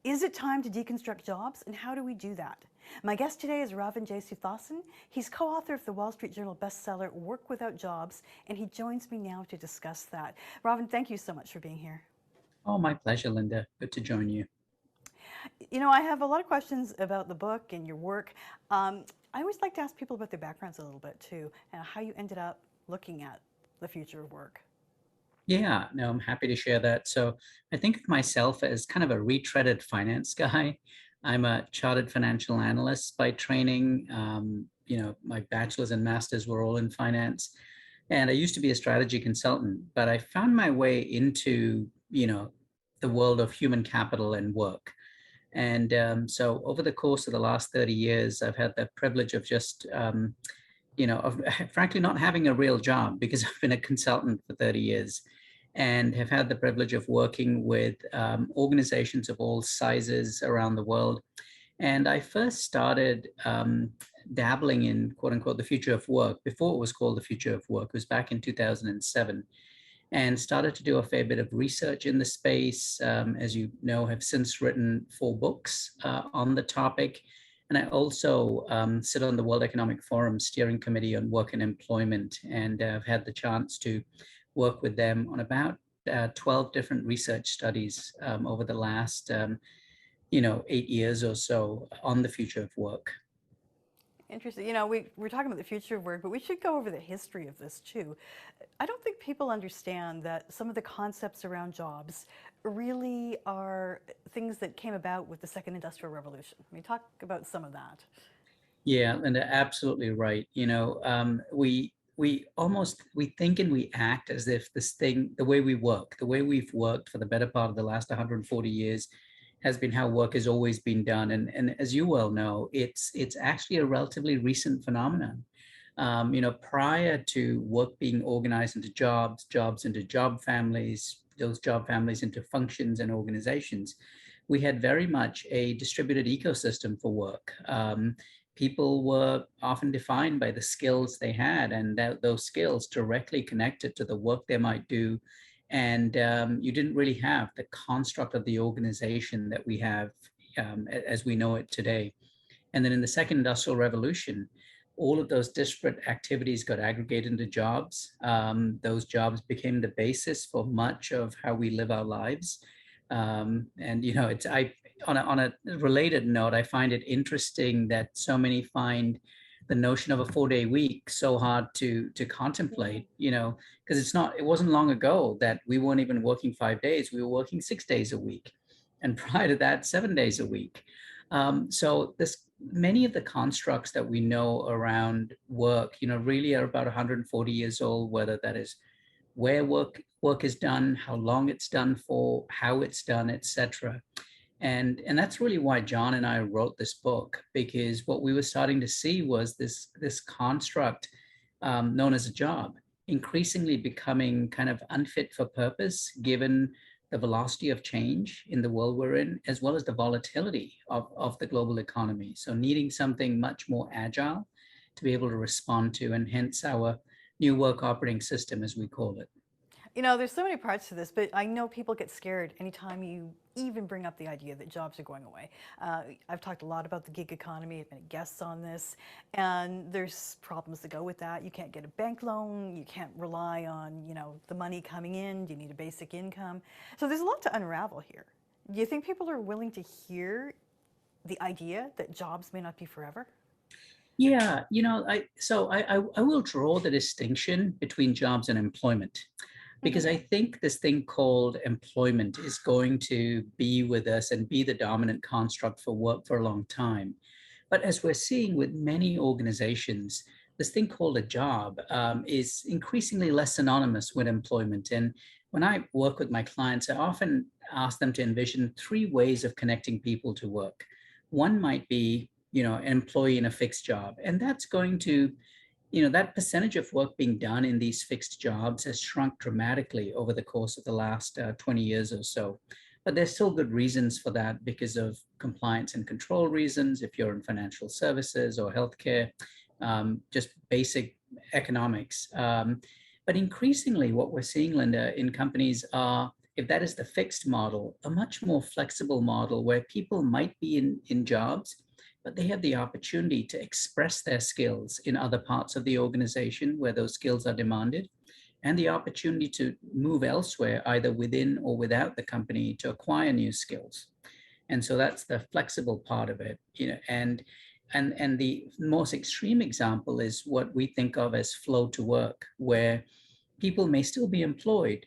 Is it time to deconstruct jobs, and how do we do that? My guest today is Ravin Jesuthasan. He's co-author of the Wall Street Journal bestseller, Work Without Jobs, and he joins me now to discuss that. Ravin, thank you so much for being here. Oh, my pleasure, Linda. Good to join you. You know, I have a lot of questions about the book and your work. I always like to ask people about their backgrounds a little bit too, and how you ended up looking at the future of work. Yeah, no, I'm happy to share that. So I think of myself as kind of a retreaded finance guy. I'm a chartered financial analyst by training. My bachelor's and master's were all in finance. And I used to be a strategy consultant, but I found my way into, the world of human capital and work. And so over the course of the last 30 years, I've had the privilege of just of frankly not having a real job because I've been a consultant for 30 years and have had the privilege of working with organizations of all sizes around the world. And I first started dabbling in quote unquote the future of work before it was called the future of work. It was back in 2007 and started to do a fair bit of research in the space. As you know, have since written 4 books on the topic. And I also sit on the World Economic Forum Steering Committee on Work and Employment, and I've had the chance to work with them on about 12 different research studies over the last, 8 years or so on the future of work. Interesting. You know, we're talking about the future of work, but we should go over the history of this too. I don't think people understand that some of the concepts around jobs really are things that came about with the second industrial revolution. I mean, talk about some of that. Yeah, Linda, absolutely right. We think and we act as if this thing, the way we work, the way we've worked for the better part of the last 140 years, has been how work has always been done. And as you well know, it's actually a relatively recent phenomenon. Prior to work being organized into jobs, jobs into job families, those job families into functions and organizations, we had very much a distributed ecosystem for work. People were often defined by the skills they had, and those skills directly connected to the work they might do. And you didn't really have the construct of the organization that we have as we know it today. And then in the second industrial revolution, all of those disparate activities got aggregated into jobs. Those jobs became the basis for much of how we live our lives. And it's I on a related note, I find it interesting that so many find the notion of a 4-day week so hard to contemplate. Because it wasn't long ago that we weren't even working 5 days; we were working 6 days a week, and prior to that, 7 days a week. So this many of the constructs that we know around work, really are about 140 years old, whether that is where work is done, how long it's done for, how it's done, etc. And that's really why John and I wrote this book, because what we were starting to see was this construct known as a job increasingly becoming kind of unfit for purpose given the velocity of change in the world we're in, as well as the volatility of the global economy. So needing something much more agile to be able to respond to, and hence our new work operating system, as we call it. You know, there's so many parts to this, but I know people get scared anytime you even bring up the idea that jobs are going away. I've talked a lot about the gig economy, I've been guests on this, and there's problems that go with that. You can't get a bank loan, you can't rely on, the money coming in, you need a basic income. So there's a lot to unravel here. Do you think people are willing to hear the idea that jobs may not be forever? Yeah, I will draw the distinction between jobs and employment, because Mm-hmm. I think this thing called employment is going to be with us and be the dominant construct for work for a long time. But as we're seeing with many organizations, this thing called a job is increasingly less synonymous with employment. And when I work with my clients, I often ask them to envision 3 ways of connecting people to work. One might be, an employee in a fixed job, and that's going to that percentage of work being done in these fixed jobs has shrunk dramatically over the course of the last 20 years or so. But there's still good reasons for that because of compliance and control reasons, if you're in financial services or healthcare, just basic economics. But increasingly, what we're seeing, Linda, in companies are if that is the fixed model, a much more flexible model where people might be in jobs, but they have the opportunity to express their skills in other parts of the organization where those skills are demanded, and the opportunity to move elsewhere, either within or without the company, to acquire new skills. And so that's the flexible part of it, and the most extreme example is what we think of as flow to work, where people may still be employed,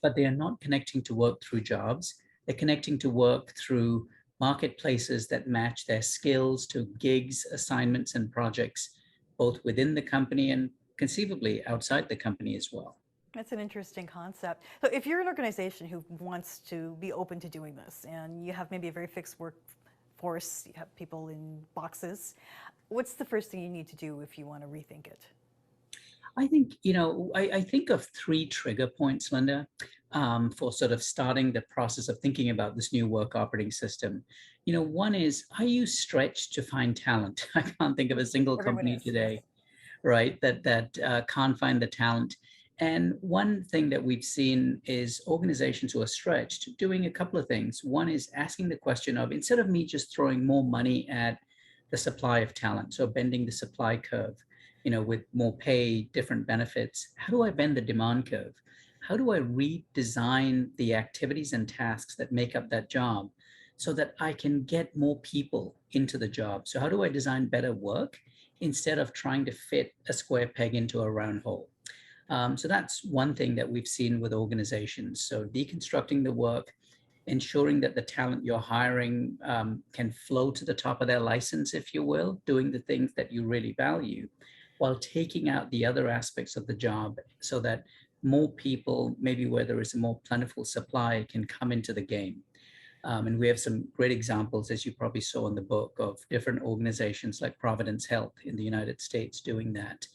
but they are not connecting to work through jobs. They're connecting to work through marketplaces that match their skills to gigs, assignments, and projects, both within the company and conceivably outside the company as well. That's an interesting concept. So if you're an organization who wants to be open to doing this and you have maybe a very fixed workforce, you have people in boxes, what's the first thing you need to do if you want to rethink it? I think, I think of three trigger points, Linda, for sort of starting the process of thinking about this new work operating system. One is, are you stretched to find talent? I can't think of a single Everyone company is, today, yes. right, that can't find the talent. And one thing that we've seen is organizations who are stretched doing a couple of things. One is asking the question of, instead of me just throwing more money at the supply of talent, so bending the supply curve, with more pay, different benefits, how do I bend the demand curve? How do I redesign the activities and tasks that make up that job so that I can get more people into the job? So how do I design better work instead of trying to fit a square peg into a round hole? So that's one thing that we've seen with organizations. So deconstructing the work, ensuring that the talent you're hiring can flow to the top of their license, if you will, doing the things that you really value, while taking out the other aspects of the job so that more people, maybe where there is a more plentiful supply, can come into the game. And we have some great examples, as you probably saw in the book, of different organizations like Providence Health in the United States doing that.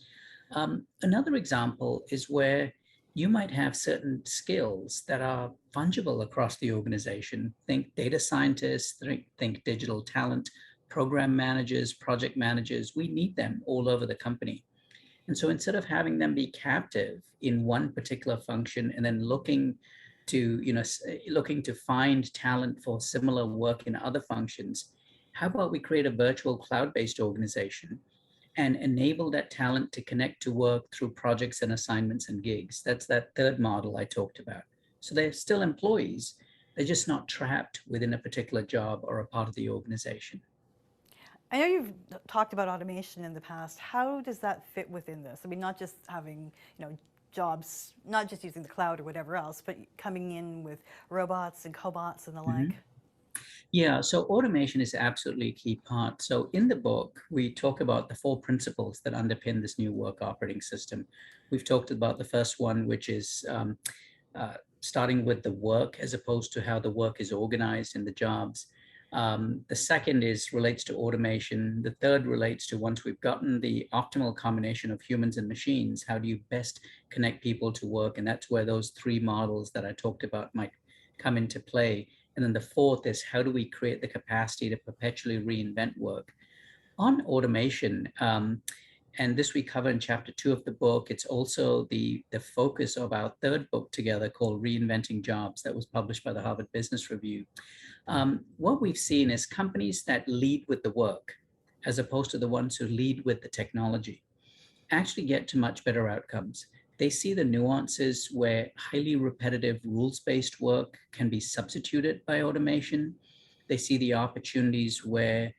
Another example is where you might have certain skills that are fungible across the organization. Think data scientists, think digital talent, program managers, project managers. We need them all over the company. And so instead of having them be captive in one particular function and then looking to find talent for similar work in other functions, how about we create a virtual cloud-based organization and enable that talent to connect to work through projects and assignments and gigs? That's that third model I talked about. So they're still employees, they're just not trapped within a particular job or a part of the organization. I know you've talked about automation in the past. How does that fit within this? I mean, not just having, jobs, not just using the cloud or whatever else, but coming in with robots and cobots and the Mhm. like. Yeah, so automation is absolutely a key part. So in the book, we talk about the four principles that underpin this new work operating system. We've talked about the first one, which is starting with the work as opposed to how the work is organized in the jobs. The second relates to automation. The third relates to, once we've gotten the optimal combination of humans and machines, how do you best connect people to work? And that's where those three models that I talked about might come into play. And then the fourth is, how do we create the capacity to perpetually reinvent work? On automation, and this we cover in chapter 2 of the book. It's also the focus of our third book together, called Reinventing Jobs, that was published by the Harvard Business Review. What we've seen is companies that lead with the work, as opposed to the ones who lead with the technology, actually get to much better outcomes. They see the nuances where highly repetitive rules-based work can be substituted by automation. They see the opportunities where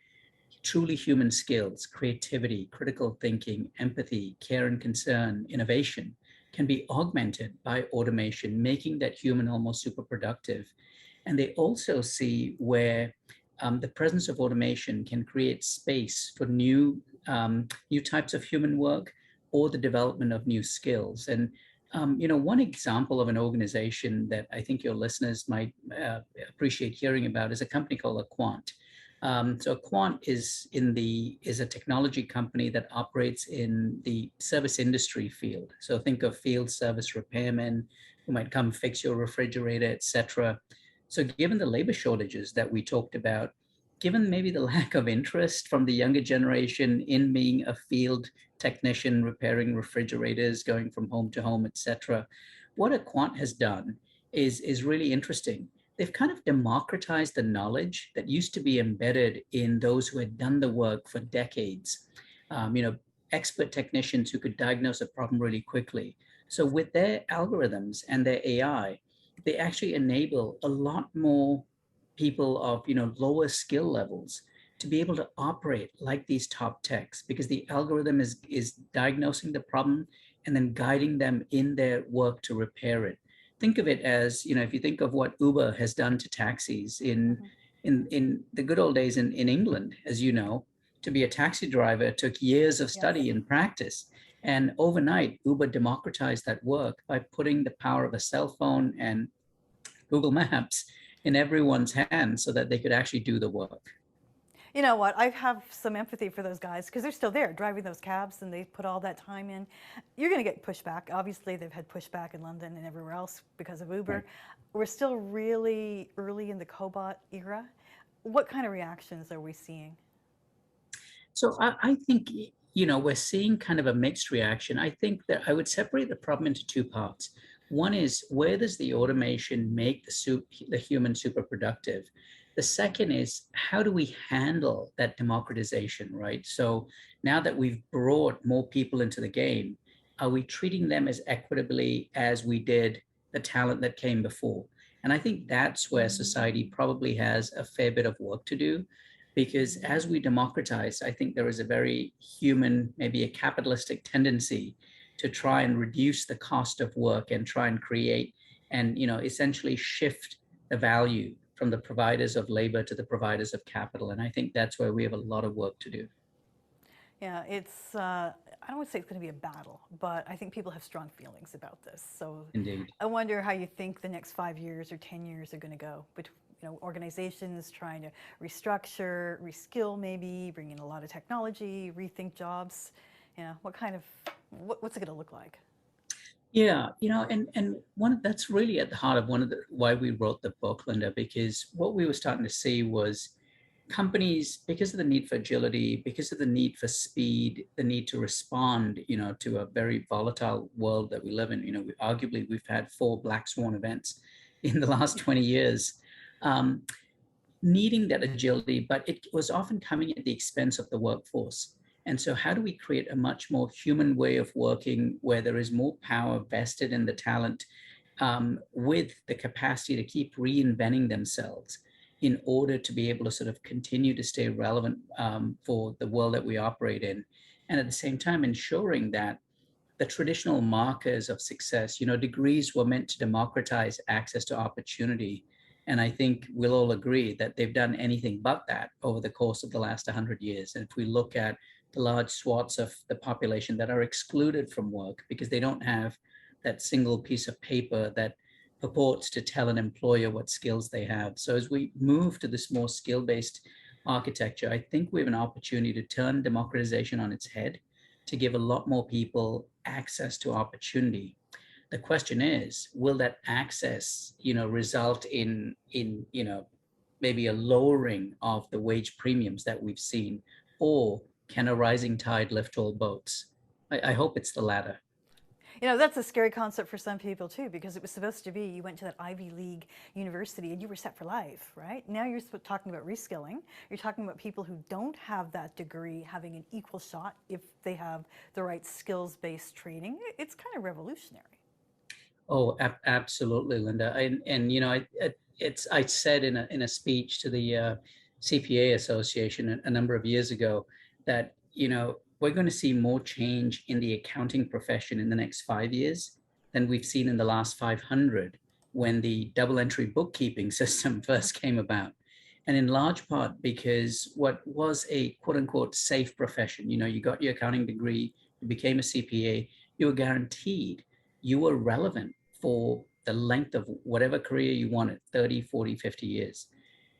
truly human skills, creativity, critical thinking, empathy, care and concern, innovation, can be augmented by automation, making that human almost super productive. And they also see where the presence of automation can create space for new types of human work or the development of new skills. And one example of an organization that I think your listeners might appreciate hearing about is a company called Aquant. So Aquant is a technology company that operates in the service industry field. So think of field service repairmen who might come fix your refrigerator, etc. So given the labor shortages that we talked about, given maybe the lack of interest from the younger generation in being a field technician, repairing refrigerators, going from home to home, etc., what Aquant has done is really interesting. They've kind of democratized the knowledge that used to be embedded in those who had done the work for decades. You know, expert technicians who could diagnose a problem really quickly. So with their algorithms and their AI, they actually enable a lot more people of, you know, lower skill levels to be able to operate like these top techs, because the algorithm is diagnosing the problem and then guiding them in their work to repair it. Think of it as, you know, if you think of what Uber has done to taxis Mhm. in the good old days in England, as you know, to be a taxi driver took years of Yes. study and practice. And overnight, Uber democratized that work by putting the power of a cell phone and Google Maps in everyone's hands so that they could actually do the work. You know what? I have some empathy for those guys because they're still there driving those cabs and they put all that time in. You're going to get pushback. Obviously, they've had pushback in London and everywhere else because of Right. Uber. We're still really early in the cobot era. What kind of reactions are we seeing? So I think, you know, we're seeing kind of a mixed reaction. I think that I would separate the problem into two parts. One is, where does the automation make the human super productive? The second is, how do we handle that democratization, right? So now that we've brought more people into the game, are we treating them as equitably as we did the talent that came before? And I think that's where society probably has a fair bit of work to do, because as we democratize, I think there is a very human, maybe a capitalistic tendency to try and reduce the cost of work and try and create and, you know, essentially shift the value from the providers of labor to the providers of capital. And I think that's where we have a lot of work to do. Yeah, I don't want to say it's going to be a battle, but I think people have strong feelings about this. So Indeed. I wonder how you think the next 5 years or 10 years are going to go. Between, you know, organizations trying to restructure, reskill maybe, bring in a lot of technology, rethink jobs. You know, what's it going to look like? Yeah, you know, and that's really at the heart of one of the why we wrote the book, Linda, because what we were starting to see was companies, because of the need for agility, because of the need for speed, the need to respond, you know, to a very volatile world that we live in. You know, arguably we've had 4 black swan events in the last 20 years. Um, Needing that agility, but it was often coming at the expense of the workforce. And so, how do we create a much more human way of working where there is more power vested in the talent, with the capacity to keep reinventing themselves in order to be able to sort of continue to stay relevant, for the world that we operate in? And at the same time, ensuring that the traditional markers of success, you know, degrees were meant to democratize access to opportunity. And I think we'll all agree that they've done anything but that over the course of the last 100 years. And if we look at the large swaths of the population that are excluded from work because they don't have that single piece of paper that purports to tell an employer what skills they have. So as we move to this more skill-based architecture, I think we have an opportunity to turn democratization on its head, to give a lot more people access to opportunity. The question is, will that access, you know, result in you know, maybe a lowering of the wage premiums that we've seen, or can a rising tide lift all boats? I hope it's the latter. You know, that's a scary concept for some people too, because it was supposed to be you went to that Ivy League university and you were set for life, right? Now you're talking about reskilling. You're talking about people who don't have that degree having an equal shot if they have the right skills-based training. It's kind of revolutionary. Oh, absolutely, Linda. And you know, I said in a speech to the CPA Association a number of years ago that, you know, we're going to see more change in the accounting profession in the next 5 years than we've seen in the last 500, when the double entry bookkeeping system first came about. And in large part because what was a quote unquote safe profession, you know, you got your accounting degree, you became a CPA, you were guaranteed you were relevant for the length of whatever career you wanted, 30, 40, 50 years.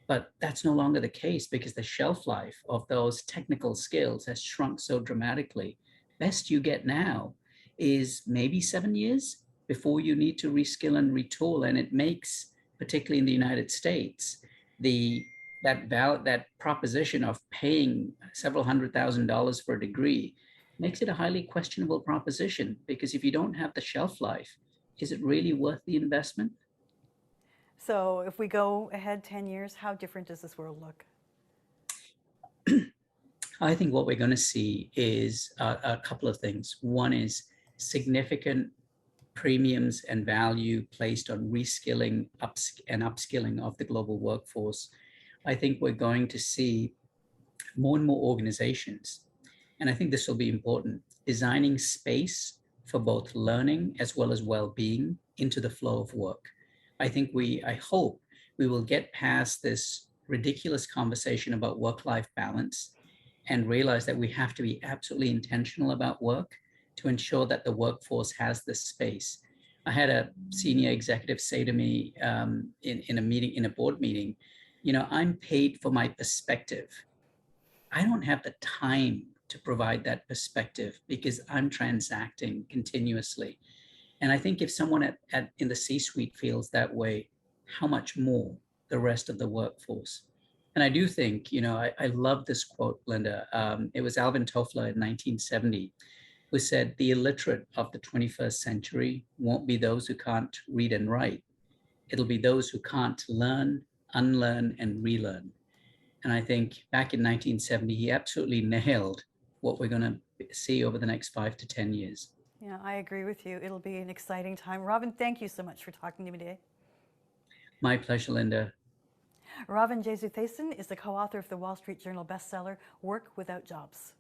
But that's no longer the case because the shelf life of those technical skills has shrunk so dramatically. Best you get now is maybe 7 years before you need to reskill and retool. And it makes, particularly in the United States, the that proposition of paying several $100,000 for a degree makes it a highly questionable proposition, because if you don't have the shelf life, is it really worth the investment? So if we go ahead 10 years, how different does this world look? I think what we're going to see is a couple of things. One is significant premiums and value placed on reskilling and upskilling of the global workforce. I think we're going to see more and more organizations, and I think this will be important, designing space for both learning as well as well-being into the flow of work. I hope we will get past this ridiculous conversation about work-life balance and realize that we have to be absolutely intentional about work to ensure that the workforce has this space. I had a senior executive say to me in a meeting, in a board meeting, I'm paid for my perspective. I don't have the time to provide that perspective because I'm transacting continuously. And I think if someone in the C-suite feels that way, how much more the rest of the workforce? And I do think, I love this quote, Linda. It was Alvin Toffler in 1970 who said, the illiterate of the 21st century won't be those who can't read and write. It'll be those who can't learn, unlearn, and relearn. And I think back in 1970, he absolutely nailed what we're going to see over the next 5 to 10 years. Yeah, I agree with you. It'll be an exciting time. Ravin, thank you so much for talking to me today. My pleasure, Linda. Ravin Jesuthasan is the co-author of the Wall Street Journal bestseller, Work Without Jobs.